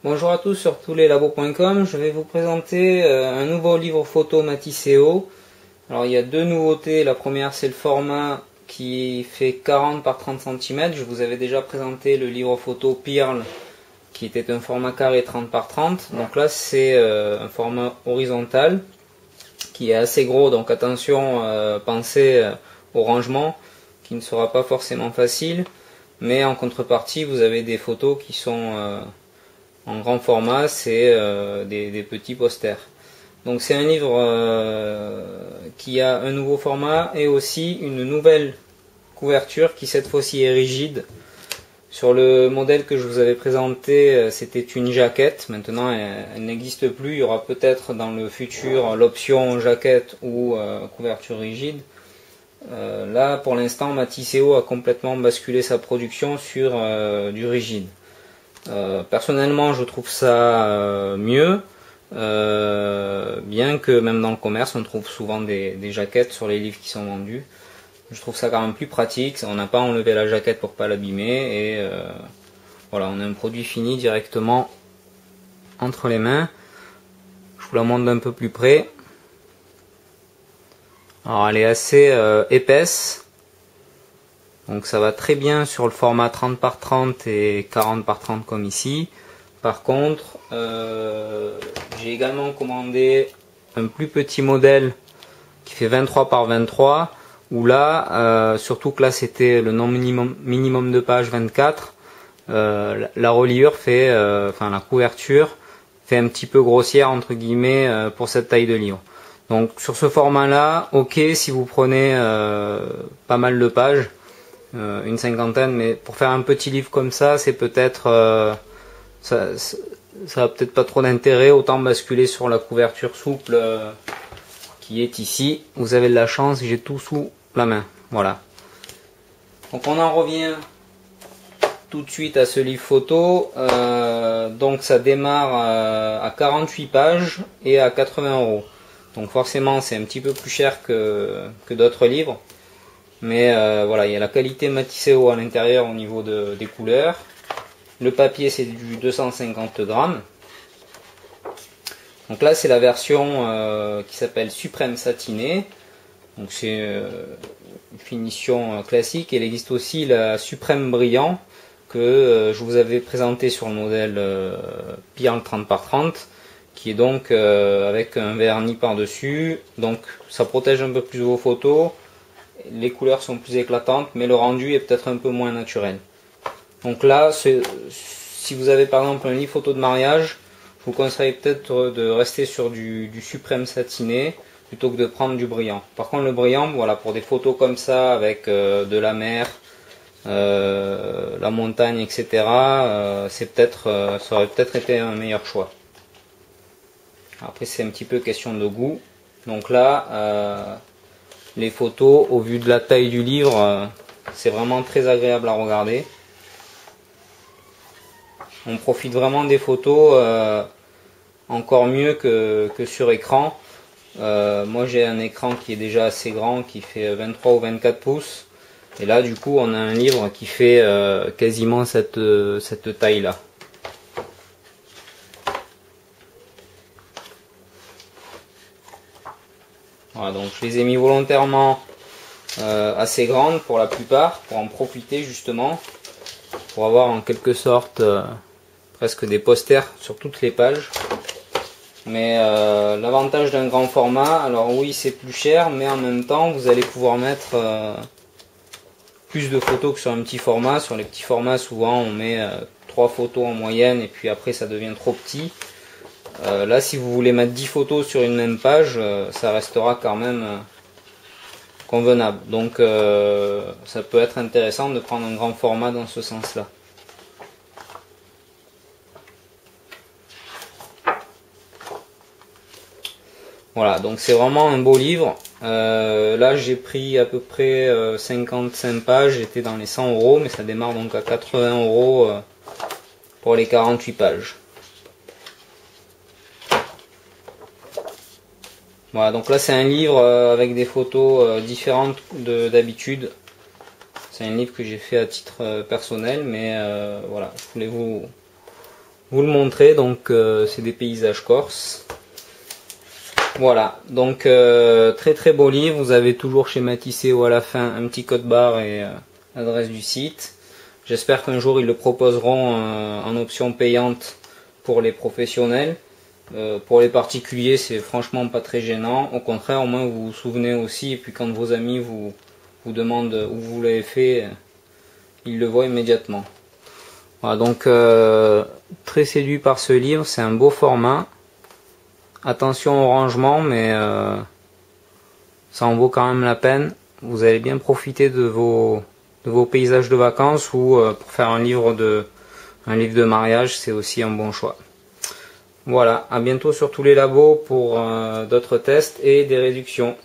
Bonjour à tous sur touslelabos.com. Je vais vous présenter un nouveau livre photo Matisseo. Alors il y a deux nouveautés. La première, c'est le format qui fait 40 par 30 cm. Je vous avais déjà présenté le livre photo Pearl qui était un format carré 30 par 30. Donc là c'est un format horizontal qui est assez gros, donc attention, pensez au rangement qui ne sera pas forcément facile, mais en contrepartie vous avez des photos qui sont en grand format, c'est des petits posters. Donc c'est un livre qui a un nouveau format et aussi une nouvelle couverture qui cette fois-ci est rigide. Sur le modèle que je vous avais présenté, c'était une jaquette. Maintenant, elle n'existe plus. Il y aura peut-être dans le futur l'option jaquette ou couverture rigide. Là, pour l'instant, Matisseo a complètement basculé sa production sur du rigide. Personnellement, je trouve ça mieux, bien que même dans le commerce, on trouve souvent des jaquettes sur les livres qui sont vendus. Je trouve ça quand même plus pratique, on n'a pas enlevé la jaquette pour pas l'abîmer et voilà, on a un produit fini directement entre les mains. Je vous la montre d'un peu plus près. Alors elle est assez épaisse, donc ça va très bien sur le format 30 par 30 et 40 par 30 comme ici. Par contre, j'ai également commandé un plus petit modèle qui fait 23 par 23. Où là, surtout que là c'était le nombre minimum de pages 24, la reliure fait, enfin la couverture fait un petit peu grossière entre guillemets pour cette taille de livre. Donc sur ce format là, ok si vous prenez pas mal de pages, une cinquantaine, mais pour faire un petit livre comme ça, c'est peut-être ça a peut-être pas trop d'intérêt, autant basculer sur la couverture souple qui est ici. Vous avez de la chance, j'ai tout sous la main, voilà. Donc on en revient tout de suite à ce livre photo. Donc ça démarre à 48 pages et à 80 €. Donc forcément c'est un petit peu plus cher que d'autres livres, mais voilà, il y a la qualité Matisseo à l'intérieur au niveau des couleurs. Le papier c'est du 250 grammes. Donc là c'est la version qui s'appelle Suprême Satiné. Donc c'est une finition classique. Il existe aussi la Suprême Brillant que je vous avais présenté sur le modèle Pearl 30 par 30, qui est donc avec un vernis par dessus. Donc ça protège un peu plus vos photos. Les couleurs sont plus éclatantes, mais le rendu est peut-être un peu moins naturel. Donc là, si vous avez par exemple un livre photo de mariage, je vous conseille peut-être de rester sur du Suprême Satiné plutôt que de prendre du brillant. Par contre le brillant, voilà, pour des photos comme ça avec de la mer, la montagne, etc., ça aurait peut-être été un meilleur choix. Après c'est un petit peu question de goût. Donc là, les photos au vu de la taille du livre, c'est vraiment très agréable à regarder. On profite vraiment des photos encore mieux que sur écran. Moi j'ai un écran qui est déjà assez grand, qui fait 23 ou 24 pouces. Et là du coup on a un livre qui fait quasiment cette taille là. Voilà, donc je les ai mis volontairement assez grandes pour la plupart, pour en profiter justement, pour avoir en quelque sorte presque des posters sur toutes les pages. Mais l'avantage d'un grand format, alors oui c'est plus cher, mais en même temps vous allez pouvoir mettre plus de photos que sur un petit format. Sur les petits formats souvent on met 3 photos en moyenne et puis après ça devient trop petit. Là si vous voulez mettre 10 photos sur une même page, ça restera quand même convenable. Donc ça peut être intéressant de prendre un grand format dans ce sens là. Voilà, donc c'est vraiment un beau livre. Là j'ai pris à peu près 55 pages, j'étais dans les 100 €, mais ça démarre donc à 80 € pour les 48 pages. Voilà, donc là c'est un livre avec des photos différentes d'habitude. C'est un livre que j'ai fait à titre personnel, mais voilà, je voulais vous le montrer. Donc c'est des paysages corses. Voilà, donc très très beau livre. Vous avez toujours schématisé ou à la fin un petit code barre et l'adresse du site. J'espère qu'un jour ils le proposeront en option payante pour les professionnels. Pour les particuliers, c'est franchement pas très gênant. Au contraire, au moins vous vous souvenez aussi, et puis quand vos amis vous demandent où vous l'avez fait, ils le voient immédiatement. Voilà, donc très séduit par ce livre, c'est un beau format. Attention au rangement, mais ça en vaut quand même la peine. Vous allez bien profiter de vos paysages de vacances, ou pour faire un livre de mariage, c'est aussi un bon choix. Voilà, à bientôt sur tous les labos pour d'autres tests et des réductions.